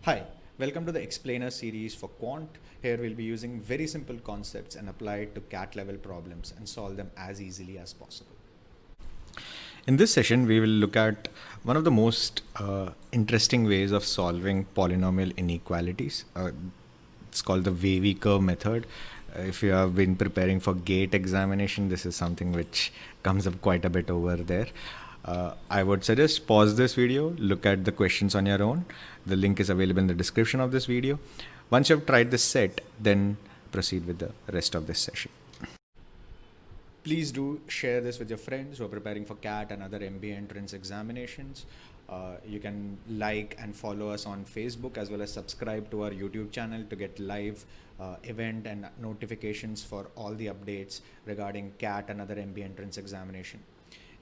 Hi, welcome to the Explainer series for Quant. Here we'll be using very simple concepts and apply it to CAT level problems and solve them as easily as possible. In this session, we will look at one of the most interesting ways of solving polynomial inequalities. It's called the wavy curve method. If you have been preparing for GATE examination, this is something which comes up quite a bit over there. I would suggest pause this video, look at the questions on your own. The link is available in the description of this video. Once you have tried this set, then proceed with the rest of this session. Please do share this with your friends who are preparing for CAT and other MBA entrance examinations. You can like and follow us on Facebook as well as subscribe to our YouTube channel to get live event and notifications for all the updates regarding CAT and other MBA entrance examination.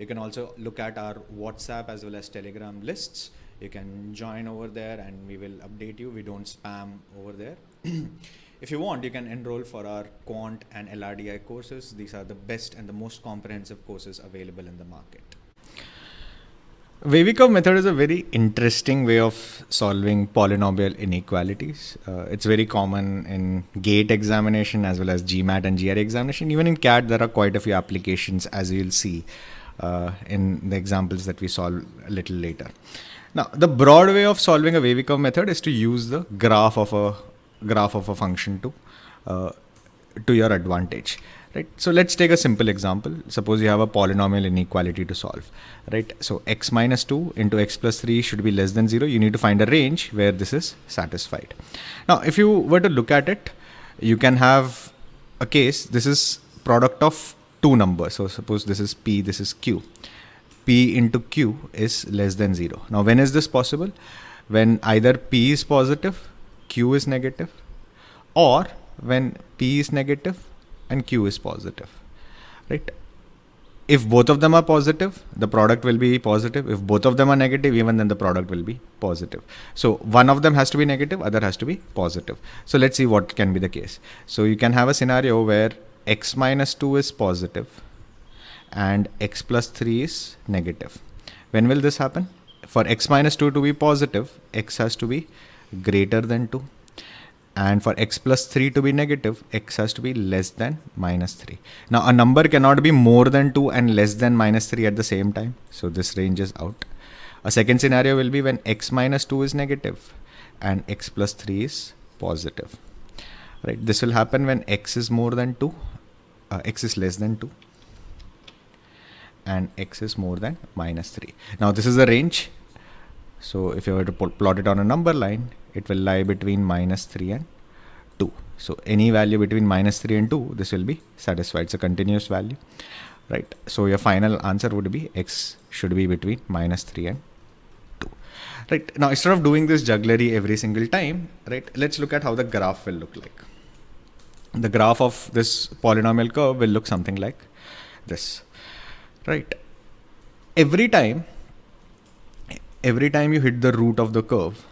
You can also look at our WhatsApp as well as Telegram lists. You can join over there and we will update you. We don't spam over there. If you want, you can enroll for our Quant and LRDI courses. These are the best and the most comprehensive courses available in the market. Wavy curve method is a very interesting way of solving polynomial inequalities. It's very common in GATE examination as well as GMAT and GRE examination. Even in CAT, there are quite a few applications, as you'll see in the examples that we solve a little later. Now, the broad way of solving a wavy curve method is to use the graph of a function to your advantage, right? So let's take a simple example. Suppose you have a polynomial inequality to solve, right? So x minus 2 into x plus 3 should be less than 0. You need to find a range where this is satisfied. Now, if you were to look at it, you can have a case. This is product of two numbers. So suppose this is p, this is q. P into q is less than 0. Now, when is this possible? When either p is positive, q is negative, or when p is negative and q is positive, right? If both of them are positive, the product will be positive. If both of them are negative, even then the product will be positive. So one of them has to be negative, other has to be positive. So let's see what can be the case. So you can have a scenario where x minus 2 is positive and x plus 3 is negative. When will this happen? For x minus 2 to be positive, x has to be greater than 2. And for x plus 3 to be negative, x has to be less than minus 3. Now, a number cannot be more than 2 and less than minus 3 at the same time. So this range is out. A second scenario will be when x minus 2 is negative and x plus 3 is positive. Right? This will happen when x is more than 2, x is less than 2, and x is more than minus 3. Now, this is the range. So if you were to plot it on a number line, it will lie between minus 3 and 2. So any value between minus 3 and 2, this will be satisfied. It's a continuous value, right? So your final answer would be x should be between minus 3 and 2. Right? Now, instead of doing this jugglery every single time, right, let's look at how the graph will look like. The graph of this polynomial curve will look something like this, right? Every time you hit the root of the curve,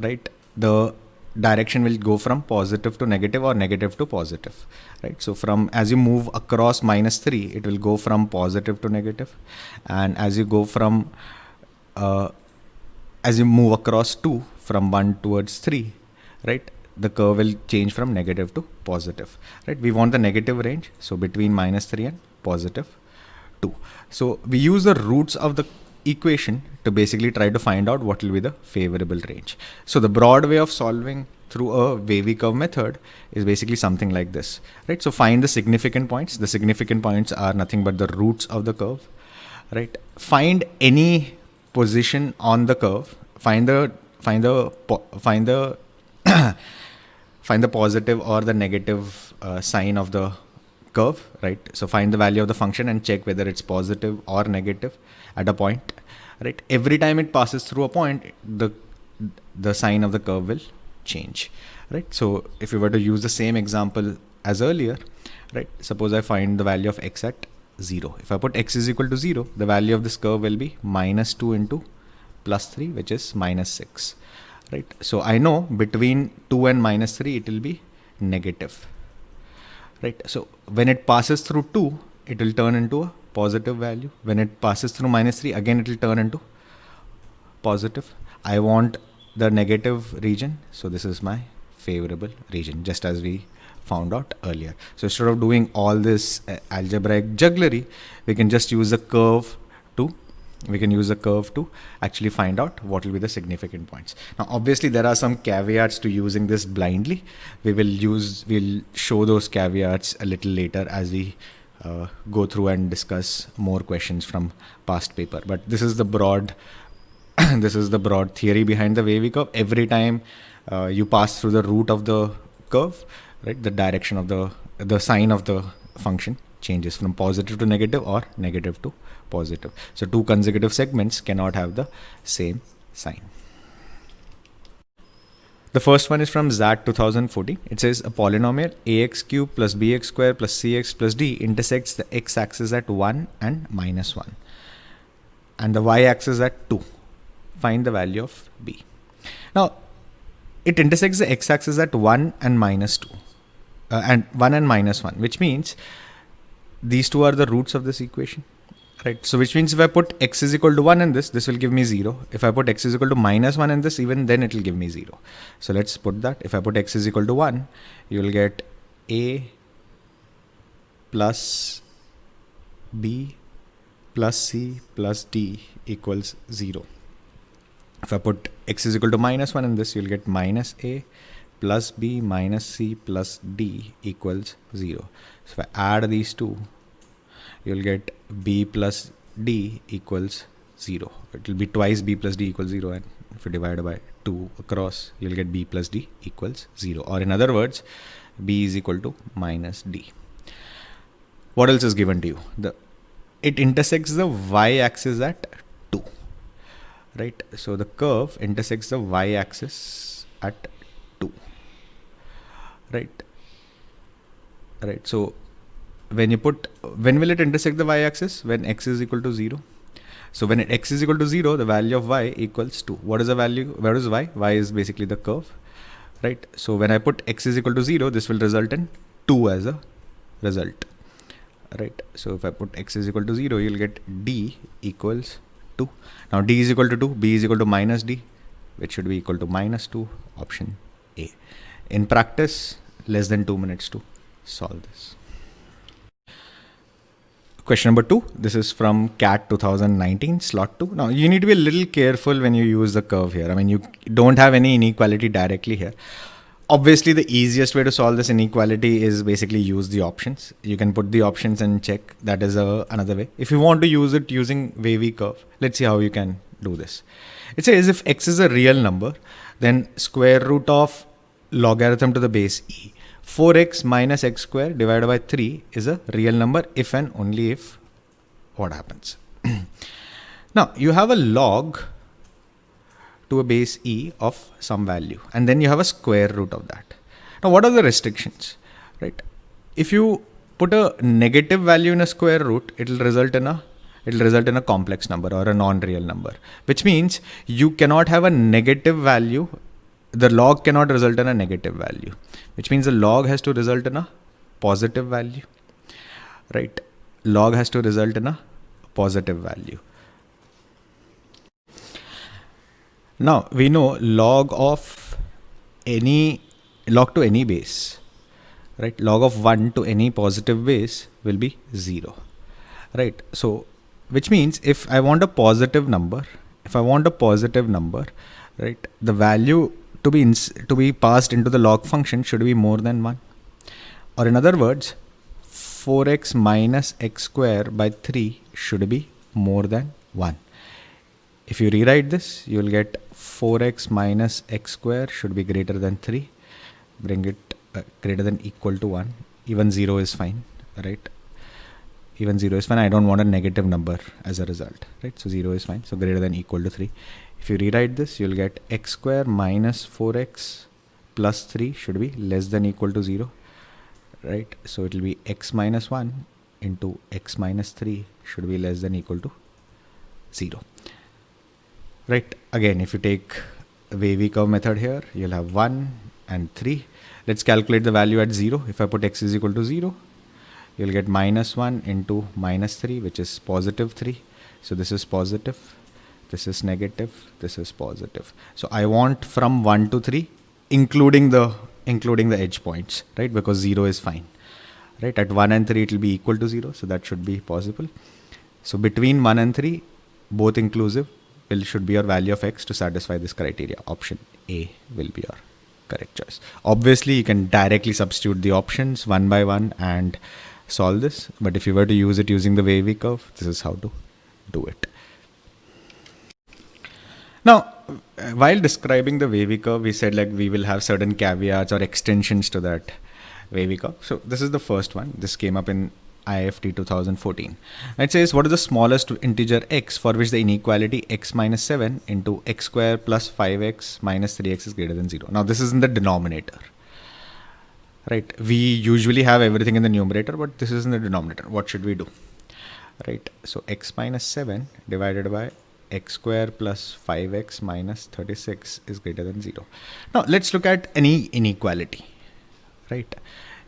right, the direction will go from positive to negative or negative to positive, right? So from as you move across minus 3, it will go from positive to negative, and as you go from as you move across 2 from 1 towards 3, right, the curve will change from negative to positive, right? We want the negative range, so between minus 3 and positive 2. So we use the roots of the equation to basically try to find out what will be the favorable range. So the broad way of solving through a wavy curve method is basically something like this, right? So find the significant points. The significant points are nothing but the roots of the curve, right? Find any position on the curve. Find the find the positive or the negative sign of the curve, right? So find the value of the function and check whether it's positive or negative at a point, right? Every time it passes through a point, the sign of the curve will change, right? So if you were to use the same example as earlier, right? Suppose I find the value of x at 0. If I put x is equal to 0, the value of this curve will be minus 2 into plus 3, which is minus 6, right? So I know between 2 and minus 3, it will be negative, right? So when it passes through 2, it will turn into a positive value. When it passes through minus 3, again it will turn into positive. I want the negative region. So this is my favorable region, just as we found out earlier. So instead of doing all this algebraic jugglery, we can just use a curve to actually find out what will be the significant points. Now, obviously, there are some caveats to using this blindly. We'll show those caveats a little later as we go through and discuss more questions from past paper. But this is the broad this is the broad theory behind the wavy curve. Every time you pass through the root of the curve, right, the direction of the sign of the function changes from positive to negative or negative to positive. So two consecutive segments cannot have the same sign. The first one is from ZAT 2014. It says a polynomial ax cube plus bx square plus cx plus d intersects the x-axis at 1 and -1 and the y-axis at 2. Find the value of b. Now, it intersects the x-axis at 1 and -2 and 1 and -1, which means these two are the roots of this equation, right? So which means if I put x is equal to 1 in this will give me 0. If I put x is equal to -1 in this, even then it will give me 0. So let's put that. If I put x is equal to 1, you will get a plus b plus c plus d equals 0. If I put x is equal to -1 in this, you'll get minus a plus b minus c plus d equals 0. So if I add these two, you'll get b plus d equals 0. It will be twice b plus d equals 0, and if you divide by 2 across, you'll get b plus d equals 0. Or in other words, b is equal to minus d. What else is given to you? It intersects the y-axis at 2. Right, so the curve intersects the y-axis at 2. Right. So when will it intersect the y-axis? When x is equal to 0. So when x is equal to 0, the value of y equals 2. What is the value? Where is y? Y is basically the curve. Right. So when I put x is equal to 0, this will result in 2 as a result. Right. So if I put x is equal to 0, you'll get d equals 2. Now d is equal to 2, b is equal to minus d, which should be equal to -2, option A. In practice, less than 2 minutes to solve this. Question number 2, this is from CAT 2019, slot 2. Now you need to be a little careful when you use the curve here. I mean, you don't have any inequality directly here. Obviously, the easiest way to solve this inequality is basically use the options. You can put the options and check. That is another way. If you want to use it using wavy curve, let's see how you can do this. It says if x is a real number, then square root of logarithm to the base e. 4x minus x square divided by 3 is a real number if and only if what happens. Now, you have a log to a base e of some value, and then you have a square root of that. Now, what are the restrictions, right? If you put a negative value in a square root, it will result in a complex number or a non-real number, which means you cannot have a negative value. The log cannot result in a negative value, which means the log has to result in a positive value, right? Log has to result in a positive value. Now we know log to any base, right? Log of 1 to any positive base will be 0, right? So which means if I want a positive number, right, the value to be passed into the log function should be more than 1. Or in other words, 4x minus x square by 3 should be more than 1. If you rewrite this, you will get 4x minus x square should be greater than 3. Bring it greater than equal to 1. Even 0 is fine, right? Even 0 is fine. I don't want a negative number as a result, right? So 0 is fine. So greater than equal to 3. If you rewrite this, you'll get x square minus 4x plus 3 should be less than equal to 0, right? So it will be x minus 1 into x minus 3 should be less than equal to 0. Right, again, if you take the wavy curve method here, you'll have 1 and 3. Let's calculate the value at 0. If I put x is equal to 0, you'll get minus 1 into minus 3, which is positive 3. So this is positive. this is negative, this is positive. So I want from 1 to 3, including the edge points, right? Because 0 is fine, right? At 1 and 3 it will be equal to 0, so that should be possible. So between 1 and 3, both inclusive, should be your value of x to satisfy this criteria. Option A will be your correct choice. Obviously, you can directly substitute the options one by one and solve this. But if you were to use it using the wavy curve, this is how to do it. Now, while describing the wavy curve, we said like we will have certain caveats or extensions to that wavy curve. So this is the first one. This came up in IFT 2014. It says, what is the smallest integer x for which the inequality x minus 7 into x square plus 5x minus 3x is greater than 0. Now this is in the denominator, right? We usually have everything in the numerator, but this is in the denominator. What should we do, right? So x minus 7 divided by x square plus 5x minus 36 is greater than 0. Now let's look at any inequality, right?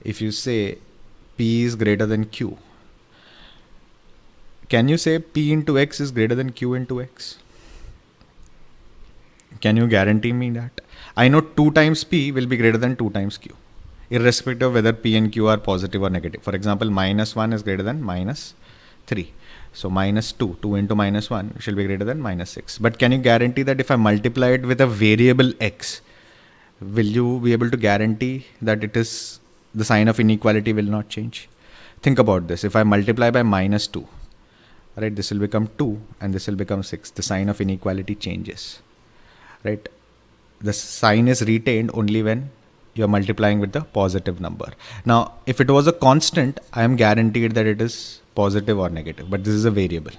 If you say P is greater than Q, can you say P into X is greater than Q into X? Can you guarantee me that? I know 2 times P will be greater than 2 times Q, irrespective of whether P and Q are positive or negative. For example, minus 1 is greater than minus 3. So minus 2 into minus 1 shall be greater than minus 6. But can you guarantee that if I multiply it with a variable X, will you be able to guarantee that it is the sign of inequality will not change? Think about this. If I multiply by minus 2, right, this will become 2 and this will become 6. The sign of inequality changes, right? The sign is retained only when you're multiplying with the positive number. Now, if it was a constant, I am guaranteed that it is positive or negative, but this is a variable,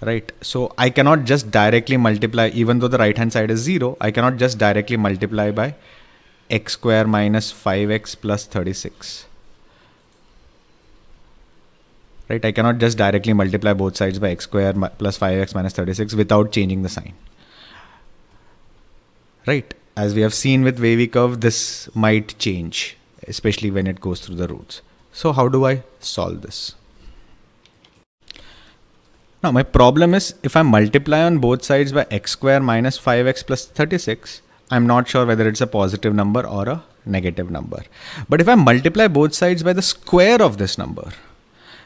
right? So I cannot just directly multiply, even though the right hand side is 0, I cannot just directly multiply by x square minus 5x plus 36, right? I cannot just directly multiply both sides by x square plus 5x minus 36 without changing the sign, right? As we have seen with wavy curve, this might change, especially when it goes through the roots. So how do I solve this? Now my problem is, if I multiply on both sides by x square minus 5x plus 36, I'm not sure whether it's a positive number or a negative number. But if I multiply both sides by the square of this number,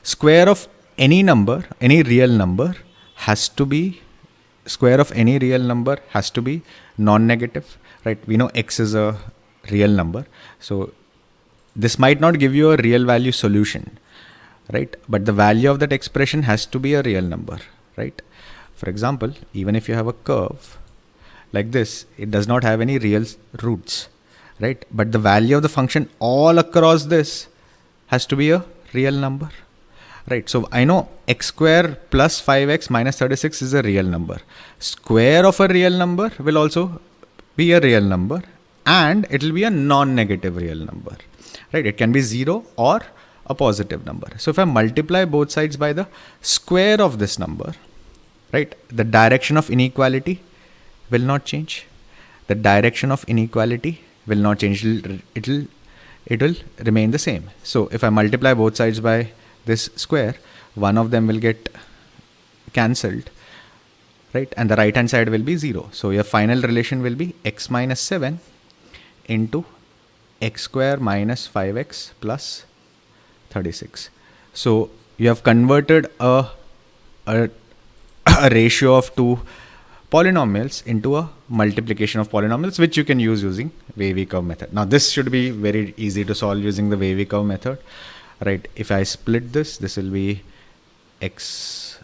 square of any number, any real number has to be, square of any real number has to be non-negative, right? We know x is a real number. So this might not give you a real value solution, right? But the value of that expression has to be a real number, right? For example, even if you have a curve like this, it does not have any real roots, right? But the value of the function all across this has to be a real number, right? So I know x square plus 5x minus 36 is a real number. Square of a real number will also be a real number, and it will be a non-negative real number, right? It can be 0 or a positive number. So if I multiply both sides by the square of this number, right, the direction of inequality will not change. The direction of inequality will not change. It will remain the same. So if I multiply both sides by this square, one of them will get cancelled, right? And the right hand side will be 0. So your final relation will be x minus 7 into x square minus 5x plus 36. So you have converted a ratio of two polynomials into a multiplication of polynomials, which you can use using wavy curve method. Now this should be very easy to solve using the wavy curve method, right? If I split this, this will be x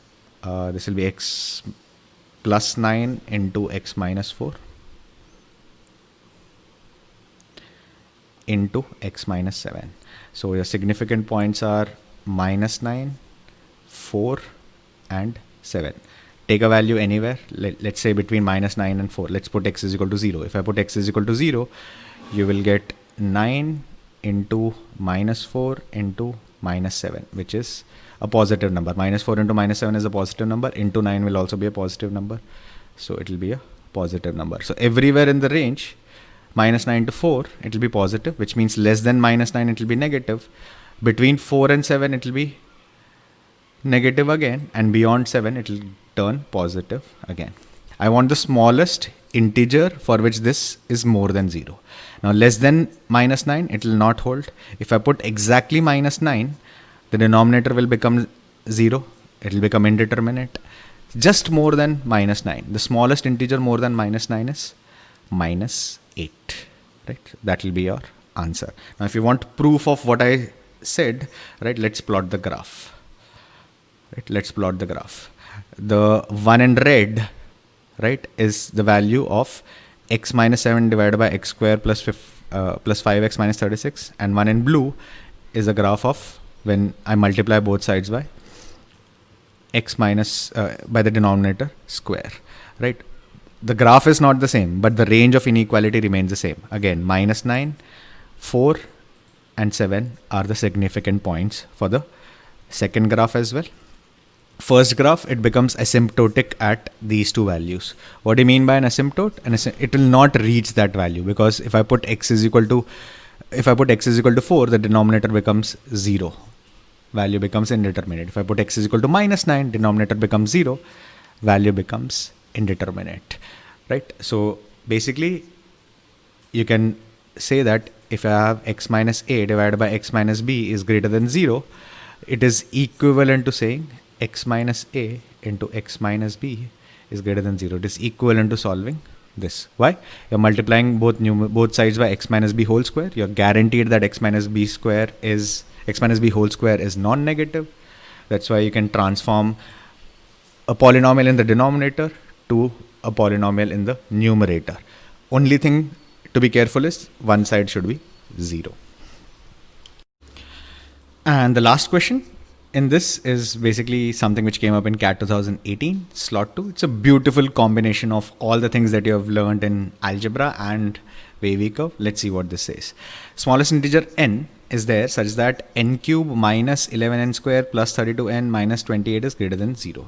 plus 9 into x minus 4 into x minus 7. So your significant points are minus 9, 4 and 7. Take a value anywhere. Let's say between minus 9 and 4. Let's put x is equal to 0. If I put x is equal to 0, you will get 9 into minus 4 into minus 7, which is a positive number. Minus 4 into minus 7 is a positive number. Into 9 will also be a positive number. So it will be a positive number. So everywhere in the range, minus 9 to 4, it will be positive, which means less than minus 9, it will be negative. Between 4 and 7, it will be negative again. And beyond 7, it will turn positive again. I want the smallest integer for which this is more than 0. Now less than minus 9, it will not hold. If I put exactly minus 9, the denominator will become 0. It will become indeterminate. Just more than minus 9. The smallest integer more than minus 9 is minus 8. Right? That will be your answer. Now if you want proof of what I said, right, let's plot the graph. Right, let's plot the graph. The one in red, right, is the value of x minus 7 divided by x square plus 5x minus 36, and one in blue is a graph of when I multiply both sides by x minus by the denominator square, right? The graph is not the same, but the range of inequality remains the same. Again, minus 9, 4 and 7 are the significant points for the second graph as well. First graph, it becomes asymptotic at these two values. What do you mean by an asymptote? It will not reach that value, because if I put x is equal to 4, the denominator becomes 0. Value becomes indeterminate. If I put x is equal to minus 9, denominator becomes 0. Value becomes indeterminate. Right? So basically, you can say that if I have x minus a divided by x minus b is greater than 0, it is equivalent to saying x minus a into x minus b is greater than 0. It is equivalent to solving this. Why? You're multiplying both sides by x minus b whole square. You're guaranteed that x minus b whole square is non-negative. That's why you can transform a polynomial in the denominator to a polynomial in the numerator. Only thing to be careful is one side should be 0. And the last question in this is basically something which came up in CAT 2018, slot 2. It's a beautiful combination of all the things that you have learned in algebra and wavy curve. Let's see what this says. Smallest integer n is there such that n cube minus 11n square plus 32n minus 28 is greater than 0.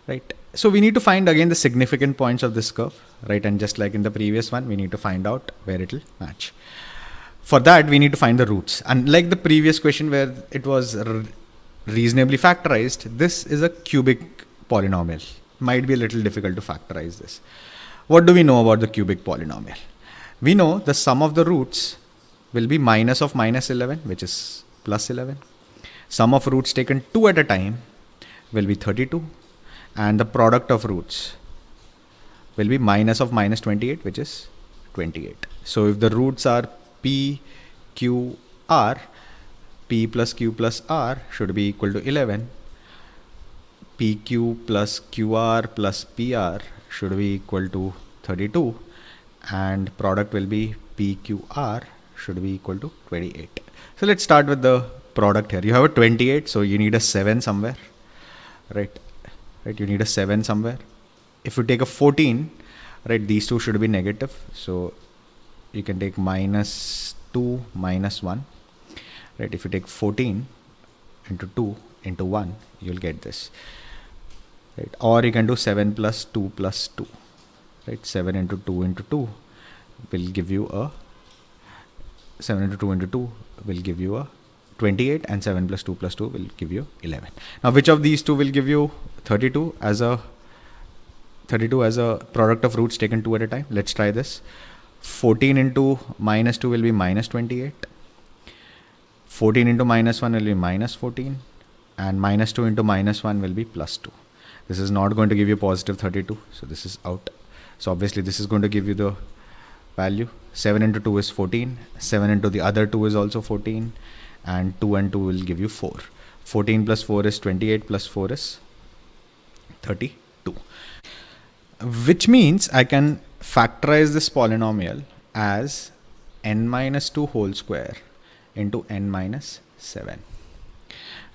Right? So we need to find again the significant points of this curve, right? And just like in the previous one, we need to find out where it will match. For that, we need to find the roots. Unlike the previous question where it was reasonably factorized, this is a cubic polynomial. Might be a little difficult to factorize this. What do we know about the cubic polynomial? We know the sum of the roots will be minus of minus 11, which is plus 11. Sum of roots taken 2 at a time will be 32. And the product of roots will be minus of minus 28, which is 28. So if the roots are p, q, r, p plus q plus r should be equal to 11. pq plus qr plus pr should be equal to 32. And product will be pqr should be equal to 28. So let's start with the product here. You have a 28, so you need a 7 somewhere, right? You need a 7 somewhere. If you take a 14, right, these two should be negative. So you can take minus 2 minus 1. Right, if you take 14 into 2 into 1, you'll get this. Right, or you can do 7 plus 2 plus 2. Right, 7 into 2 into 2 will give you a 7 into 2 into 2 will give you a 28, and 7 plus 2 plus 2 will give you 11. Now, which of these two will give you 32 as a product of roots taken 2 at a time? Let's try this. 14 into minus 2 will be minus 28. 14 into minus 1 will be minus 14. And minus 2 into minus 1 will be plus 2. This is not going to give you positive 32. So this is out. So obviously this is going to give you the value. 7 into 2 is 14. 7 into the other 2 is also 14. And 2 and 2 will give you 4. 14 plus 4 is 28 plus 4 is 32. Which means I can factorize this polynomial as n minus 2 whole square into n minus 7.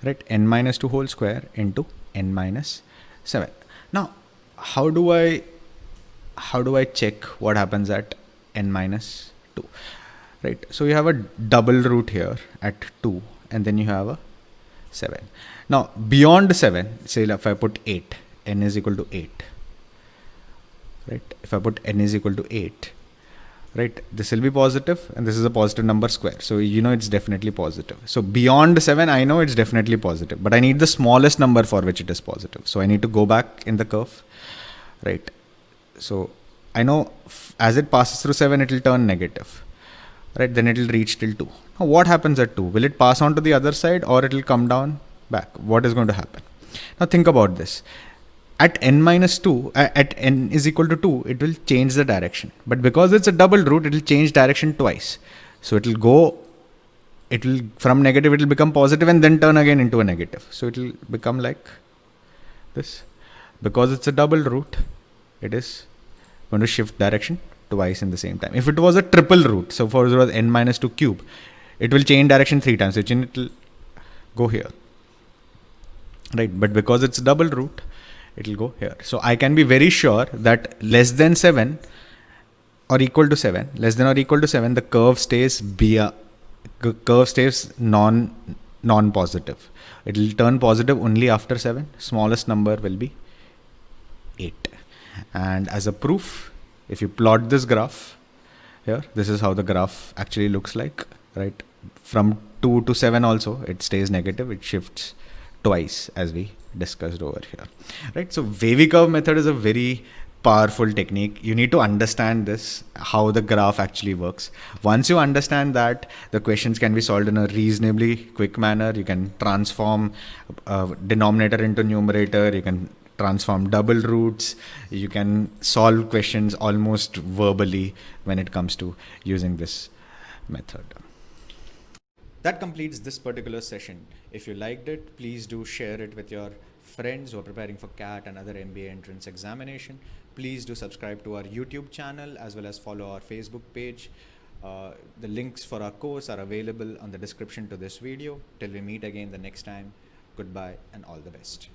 Right? N minus 2 whole square into n minus 7. Now, how do I check what happens at n minus 2? Right? So you have a double root here at 2, and then you have a 7. Now, beyond 7, say if I put 8, n is equal to 8. Right? If I put n is equal to 8, right? This will be positive, and this is a positive number square. So you know it's definitely positive. So beyond 7, I know it's definitely positive, but I need the smallest number for which it is positive. So I need to go back in the curve, right? So I know as it passes through 7, it will turn negative, right? Then it will reach till 2. Now what happens at 2? Will it pass on to the other side, or it will come down back? What is going to happen? Now think about this. At n minus 2, at n is equal to 2, it will change the direction. But because it's a double root, it will change direction twice. So it will go, it will, from negative, it will become positive and then turn again into a negative. So it will become like this. Because it's a double root, it is going to shift direction twice in the same time. If it was a triple root, so for it was n minus 2 cube, it will change direction 3 times, which it will go here, right? But because it's double root, it will go here. So I can be very sure that less than 7 or equal to 7, less than or equal to 7, the curve stays non-positive. It will turn positive only after 7. Smallest number will be 8. And as a proof, if you plot this graph here, this is how the graph actually looks like, right? From 2 to 7 also, it stays negative. It shifts twice as we discussed over here, right? So wavy curve method is a very powerful technique. You need to understand this, how the graph actually works. Once you understand that, the questions can be solved in a reasonably quick manner. You can transform denominator into numerator. You can transform double roots. You can solve questions almost verbally when it comes to using this method. That completes this particular session. If you liked it, please do share it with your friends who are preparing for CAT and other MBA entrance examination. Please do subscribe to our YouTube channel as well as follow our Facebook page. The links for our course are available on the description to this video. Till we meet again the next time, goodbye and all the best.